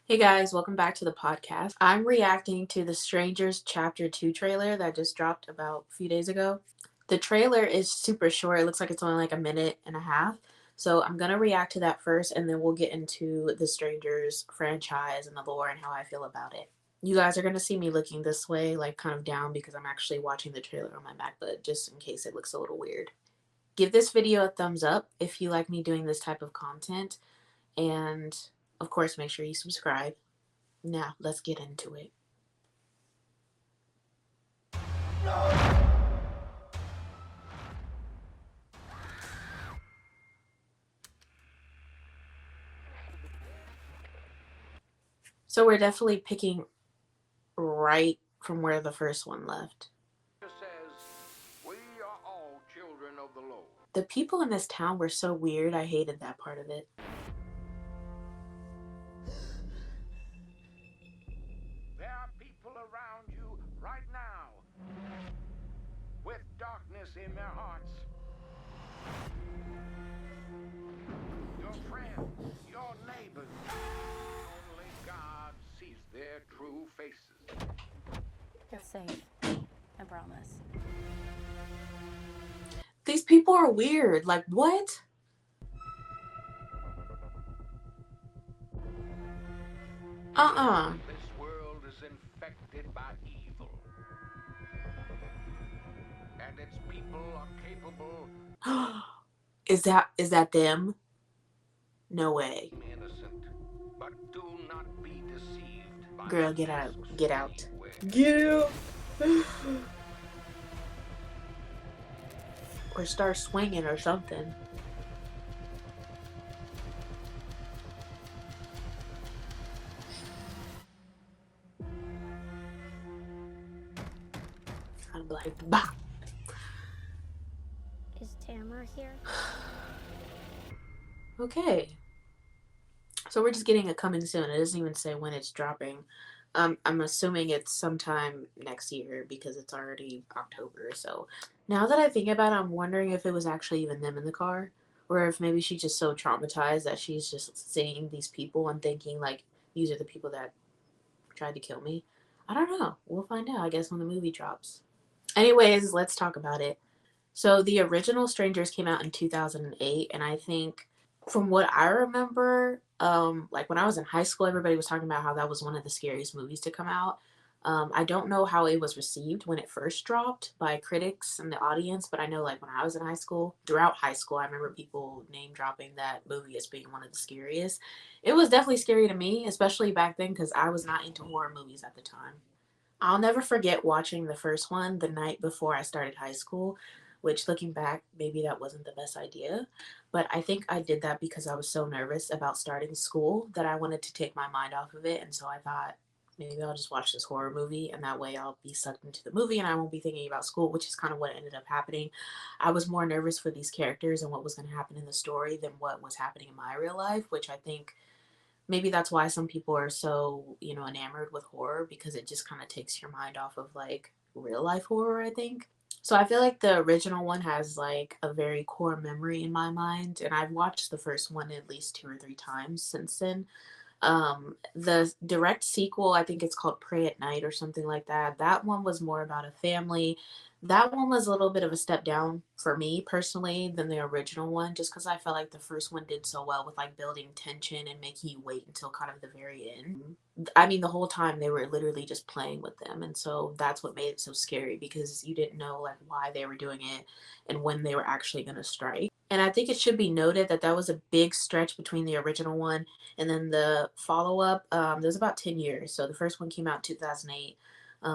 Hey guys, welcome back to the podcast. I'm reacting to the Strangers Chapter 2 trailer that just dropped about a few days ago. The trailer is super short. It looks like it's only like a minute and a half. So I'm going to react to that first and then we'll get into the Strangers franchise and the lore and how I feel about it. You guys are going to see me looking this way, like kind of down because I'm actually watching the trailer on my MacBook just in case it looks a little weird. Give this video a thumbs up if you like me doing this type of content. And of course, make sure you subscribe. Now, let's get into it. So we're definitely picking right from where the first one left. Says, we are all children of the Lord. The people in this town were so weird. I hated that part of it. There are people around you right now with darkness in their hearts. Your friends, your neighbors. Only God sees their true faces. You're safe. I promise. These people are weird. Like, what? This world is infected by evil. And its people are capable. Is that them? No way. Innocent. But do not be deceived by Girl, get out. Get out. Get out. Or start swinging or something. I'm like, bah. Is Tamara here? Okay. So we're just getting it coming soon. It doesn't even say when it's dropping. I'm assuming it's sometime next year because it's already October. So now that I think about it, I'm wondering if it was actually even them in the car, or if maybe she's just so traumatized that she's just seeing these people and thinking like these are the people that tried to kill me. I don't know. We'll find out, I guess, when the movie drops. Anyways, let's talk about it. So the original Strangers came out in 2008, and I think from what I remember, like when I was in high school, everybody was talking about how that was one of the scariest movies to come out. I don't know how it was received when it first dropped by critics and the audience, but I know like when I was in high school, throughout high school, I remember people name dropping that movie as being one of the scariest. It was definitely scary to me, especially back then because I was not into horror movies at the time. I'll never forget watching the first one the night before I started high school, which looking back, maybe that wasn't the best idea. But I think I did that because I was so nervous about starting school that I wanted to take my mind off of it. And so I thought, maybe I'll just watch this horror movie and that way I'll be sucked into the movie and I won't be thinking about school, which is kind of what ended up happening. I was more nervous for these characters and what was going to happen in the story than what was happening in my real life, which I think maybe that's why some people are so, enamored with horror because it just kind of takes your mind off of like real life horror, I think. So I feel like the original one has like a very core memory in my mind, and I've watched the first one at least 2 or 3 times since then. The direct sequel, I think it's called Pray at Night or something like that. That one was more about a family. That one was a little bit of a step down for me personally than the original one, just because I felt like the first one did so well with like building tension and making you wait until kind of the very end. I mean, the whole time they were literally just playing with them, and so that's what made it so scary because you didn't know like why they were doing it and when they were actually going to strike. And I think it should be noted that that was a big stretch between the original one and then the follow up. There's about 10 years. So the first one came out in 2008.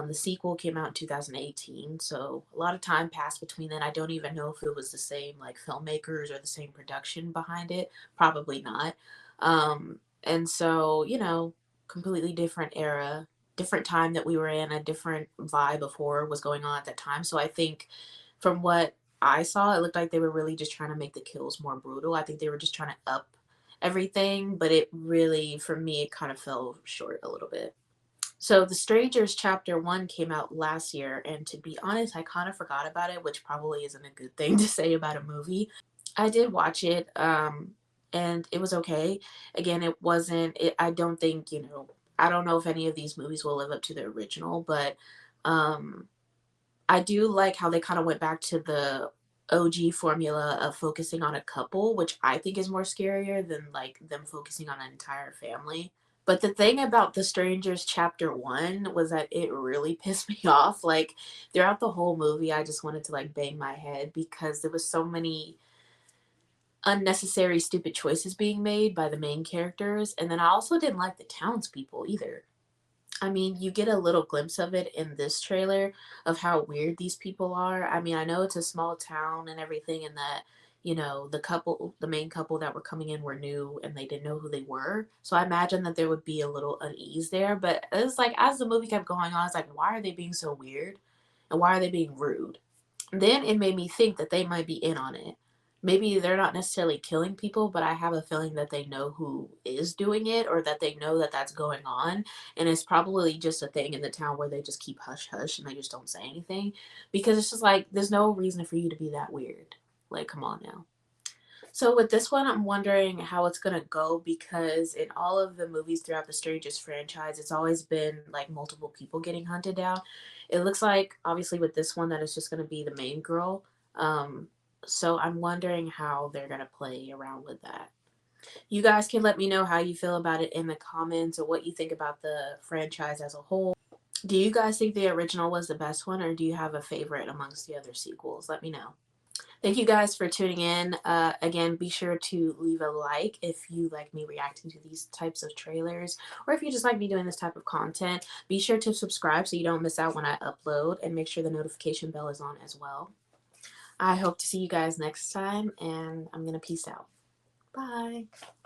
The sequel came out in 2018. So a lot of time passed between then. I don't even know if it was the same like filmmakers or the same production behind it. Probably not. And so, completely different era, different time that we were in, a different vibe of horror was going on at that time. So I think from what I saw, it looked like they were really just trying to make the kills more brutal. I think they were just trying to up everything, but it really, for me, it kind of fell short a little bit. So The Strangers Chapter 1 came out last year, and to be honest, I kind of forgot about it, which probably isn't a good thing to say about a movie. I did watch it. and it was okay. Again, it wasn't. I don't think, I don't know if any of these movies will live up to the original, but um, I do like how they kind of went back to the OG formula of focusing on a couple, which I think is more scarier than like them focusing on an entire family. But the thing about The Strangers Chapter 1 was that it really pissed me off. Like, throughout the whole movie, I just wanted to like bang my head because there was so many unnecessary stupid choices being made by the main characters. And then I also didn't like the townspeople either. I mean, you get a little glimpse of it in this trailer of how weird these people are. I mean, I know it's a small town and everything, and that, the main couple that were coming in were new and they didn't know who they were. So I imagine that there would be a little unease there. But it's like, as the movie kept going on, it's like, why are they being so weird? And why are they being rude? Then it made me think that they might be in on it. Maybe they're not necessarily killing people, but I have a feeling that they know who is doing it, or that they know that that's going on. And it's probably just a thing in the town where they just keep hush hush and they just don't say anything. Because it's just like, there's no reason for you to be that weird. Like, come on now. So with this one, I'm wondering how it's gonna go because in all of the movies throughout the Strangers franchise, it's always been like multiple people getting hunted down. It looks like obviously with this one that it's just gonna be the main girl. Um, so I'm wondering how they're gonna play around with that. You guys can let me know how you feel about it in the comments or what you think about the franchise as a whole. Do you guys think the original was the best one, or do you have a favorite amongst the other sequels? Let me know. Thank you guys for tuning in. Again, be sure to leave a like if you like me reacting to these types of trailers, or if you just like me doing this type of content. Be sure to subscribe so you don't miss out when I upload, and make sure the notification bell is on as well. I hope to see you guys next time, and I'm going to peace out. Bye.